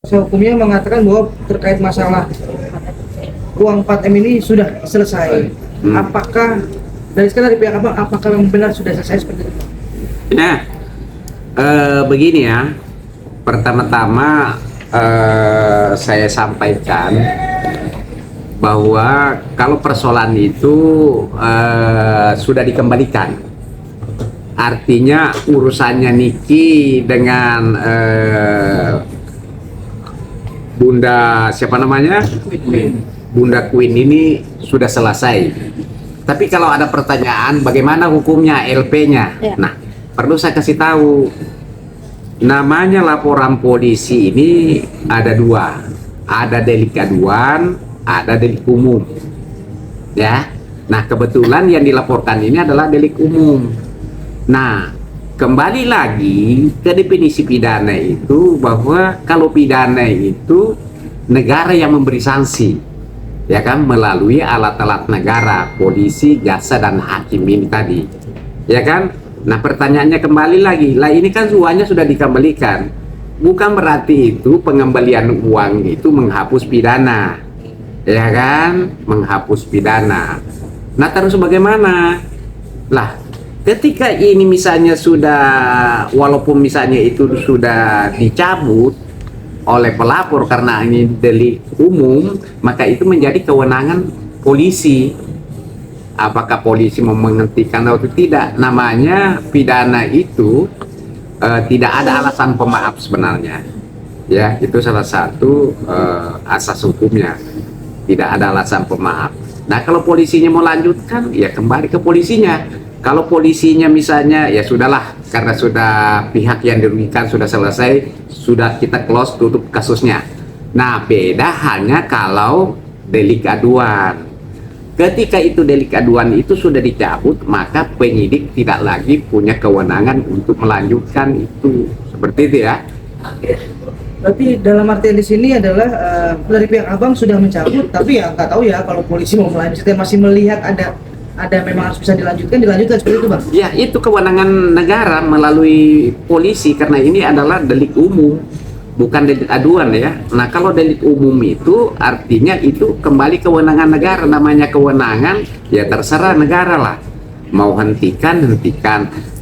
Kuasa hukumnya mengatakan bahwa terkait masalah uang 4M ini sudah selesai. Apakah dari pihak abang, apakah memang benar sudah selesai seperti itu? Nah, begini ya. Pertama-tama saya sampaikan bahwa kalau persoalan itu sudah dikembalikan, artinya urusannya Niki dengan Bunda siapa namanya? Bunda Queen ini sudah selesai. Tapi kalau ada pertanyaan bagaimana hukumnya LP-nya? Ya. Nah, perlu saya kasih tahu. Namanya laporan polisi ini ada dua. Ada delik aduan, ada delik umum. Ya. Nah, kebetulan yang dilaporkan ini adalah delik umum. Nah, kembali lagi ke definisi pidana itu bahwa kalau pidana itu negara yang memberi sanksi, ya kan, melalui alat-alat negara, polisi, jaksa dan hakim ini tadi, ya kan. Nah, pertanyaannya kembali lagi, lah ini kan uangnya sudah dikembalikan, bukan berarti itu pengembalian uang itu menghapus pidana, ya kan, menghapus pidana. Nah, terus bagaimana? Lah, ketika ini misalnya sudah, walaupun misalnya itu sudah dicabut oleh pelapor karena ini delik umum, maka itu menjadi kewenangan polisi. Apakah polisi mau menghentikan atau tidak? Namanya pidana itu tidak ada alasan pemaaf sebenarnya. Ya, itu salah satu asas hukumnya. Tidak ada alasan pemaaf. Nah, kalau polisinya mau lanjutkan, ya kembali ke polisinya. Kalau polisinya misalnya, ya sudahlah, karena sudah pihak yang dirugikan sudah selesai, sudah kita close, tutup kasusnya. Nah, beda hanya kalau delik aduan. Ketika itu delik aduan itu sudah dicabut, maka penyidik tidak lagi punya kewenangan untuk melanjutkan itu. Seperti itu ya. Berarti dalam artian di sini adalah dari pihak abang sudah mencabut, tapi ya nggak tahu ya kalau polisi mau melanjutkan, masih melihat ada memang harus bisa dilanjutkan seperti itu, bang? Ya, itu kewenangan negara melalui polisi karena ini adalah delik umum, bukan delik aduan ya. Nah, kalau delik umum itu artinya itu kembali kewenangan negara. Namanya kewenangan, ya terserah negara lah. Mau hentikan.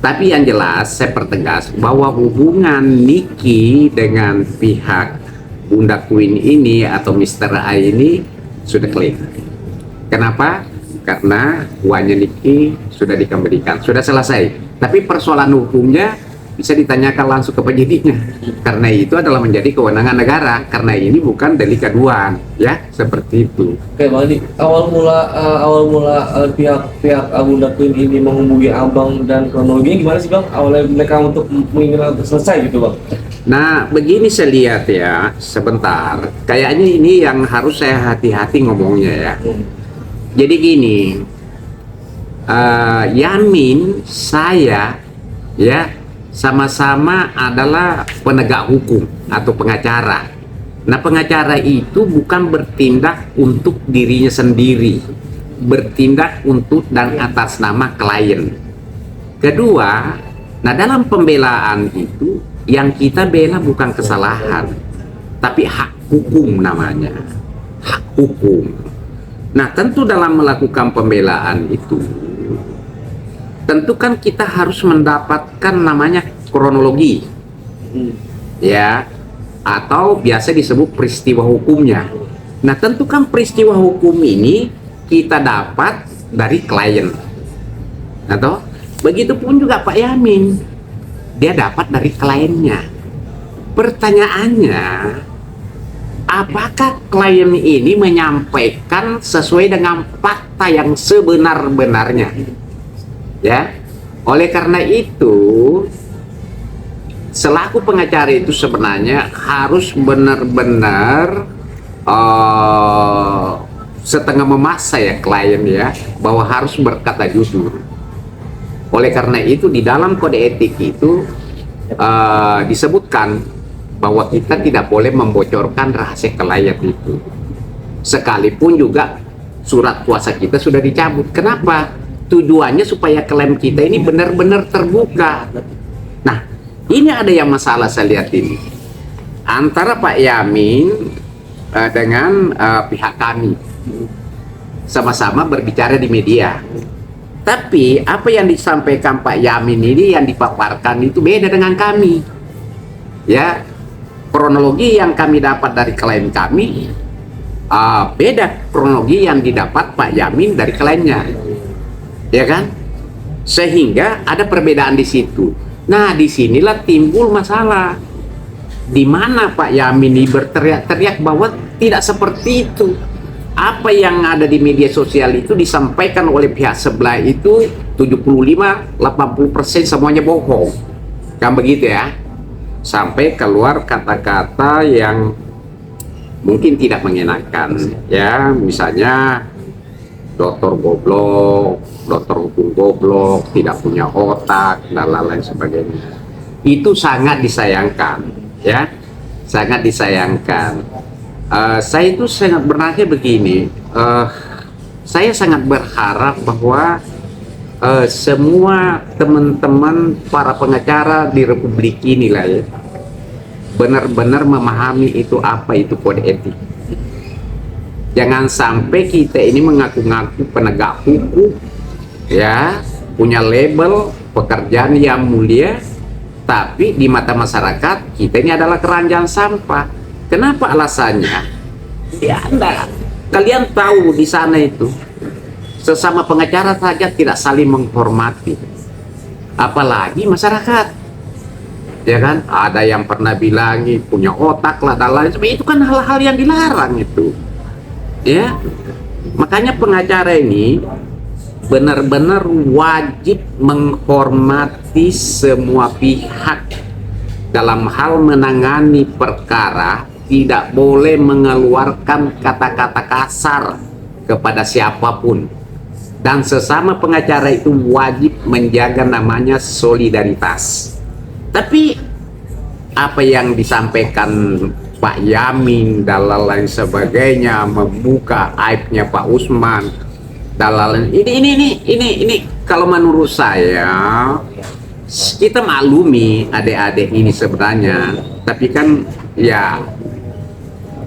Tapi yang jelas saya pertegas bahwa hubungan Niki dengan pihak Bunda Queen ini atau Mr. A ini sudah clear. Kenapa? Karena uangnya Niki sudah dikembalikan, sudah selesai. Tapi persoalan hukumnya bisa ditanyakan langsung ke penyidiknya, karena itu adalah menjadi kewenangan negara, karena ini bukan delik aduan, ya seperti itu. Oke, Bang Adi, awal mula pihak Bunda Queen ini menghubungi abang dan kronologinya gimana sih, Bang? Awalnya mereka untuk menginginkan untuk selesai gitu, Bang? Nah, begini saya lihat ya, sebentar. Kayaknya ini yang harus saya hati-hati ngomongnya ya. Jadi gini, Yamin, saya, ya sama-sama adalah penegak hukum atau pengacara. Nah, pengacara itu bukan bertindak untuk dirinya sendiri, bertindak untuk dan atas nama klien. Kedua, nah dalam pembelaan itu yang kita bela bukan kesalahan, tapi hak hukum namanya, hak hukum. Nah, tentu dalam melakukan pembelaan itu, tentu kan kita harus mendapatkan namanya kronologi, ya, atau biasa disebut peristiwa hukumnya. Nah, tentu kan peristiwa hukum ini kita dapat dari klien, atau begitupun juga Pak Yamin, dia dapat dari kliennya. Pertanyaannya, apakah klien ini menyampaikan sesuai dengan fakta yang sebenar-benarnya? Ya, oleh karena itu, selaku pengacara itu sebenarnya harus benar-benar setengah memaksa ya klien ya, bahwa harus berkata jujur. Oleh karena itu di dalam kode etik itu disebutkan bahwa kita tidak boleh membocorkan rahasia klien itu, sekalipun juga surat kuasa kita sudah dicabut. Kenapa? Tujuannya supaya klaim kita ini benar-benar terbuka. Nah, ini ada yang masalah saya lihat ini. antara Pak Yamin dengan pihak kami sama-sama berbicara di media. Tapi apa yang disampaikan Pak Yamin ini yang dipaparkan itu beda dengan kami. Ya, kronologi yang kami dapat dari klien kami beda kronologi yang didapat Pak Yamin dari kliennya, ya kan? Sehingga ada perbedaan di situ. Nah, disinilah timbul masalah, di mana Pak Yamin ini berteriak-teriak bahwa tidak seperti itu. Apa yang ada di media sosial itu disampaikan oleh pihak sebelah itu 75-80% semuanya bohong, kan begitu ya? Sampai keluar kata-kata yang mungkin tidak mengenakan, ya, misalnya dokter goblok, dokter hukum goblok, tidak punya otak, dan lain-lain sebagainya. Itu sangat disayangkan, ya, sangat disayangkan. Saya itu sangat bernanya begini, saya sangat berharap bahwa semua teman-teman para pengacara di Republik ini lah ya, benar-benar memahami itu apa itu kode etik. Jangan sampai kita ini mengaku-ngaku penegak hukum, ya, punya label pekerjaan yang mulia, tapi di mata masyarakat kita ini adalah keranjang sampah. Kenapa alasannya? Ya, kalian tahu di sana itu sesama pengacara saja tidak saling menghormati, apalagi masyarakat. Ya kan, ada yang pernah bilang punya otak lah dan lain sebagainya. Itu kan hal-hal yang dilarang itu, ya. Makanya pengacara ini benar-benar wajib menghormati semua pihak dalam hal menangani perkara. Tidak boleh mengeluarkan kata-kata kasar kepada siapapun, dan sesama pengacara itu wajib menjaga namanya solidaritas. Tapi apa yang disampaikan Pak Yamin dan lain sebagainya, membuka aibnya Pak Usman dan lain, ini kalau menurut saya kita maklumi adik-adik ini sebenarnya, tapi kan ya,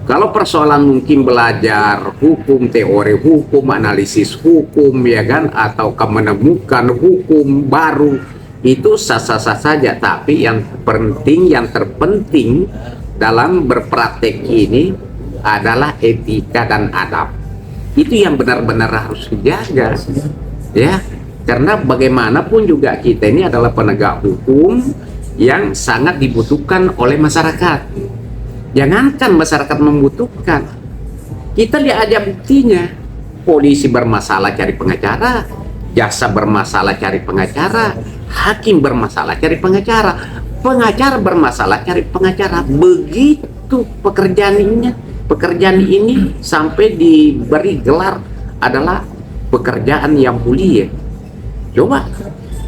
kalau persoalan mungkin belajar hukum, teori hukum, analisis hukum, ya kan, atau menemukan hukum baru, itu sah-sah saja. Tapi yang penting, yang terpenting dalam berpraktek ini adalah etika dan adab. Itu yang benar-benar harus dijaga, ya. Karena bagaimanapun juga kita ini adalah penegak hukum yang sangat dibutuhkan oleh masyarakat. Jangankan masyarakat membutuhkan, kita lihat aja buktinya. Polisi bermasalah cari pengacara, jaksa bermasalah cari pengacara, hakim bermasalah cari pengacara, pengacara bermasalah cari pengacara. Begitu pekerjaan ini sampai diberi gelar adalah pekerjaan yang mulia. Coba.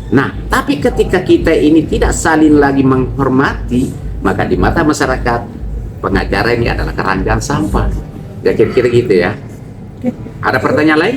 Nah, tapi ketika kita ini tidak saling lagi menghormati, maka di mata masyarakat pengacara ini adalah keranjang sampah. Ya kira-kira gitu ya. Ada pertanyaan lain?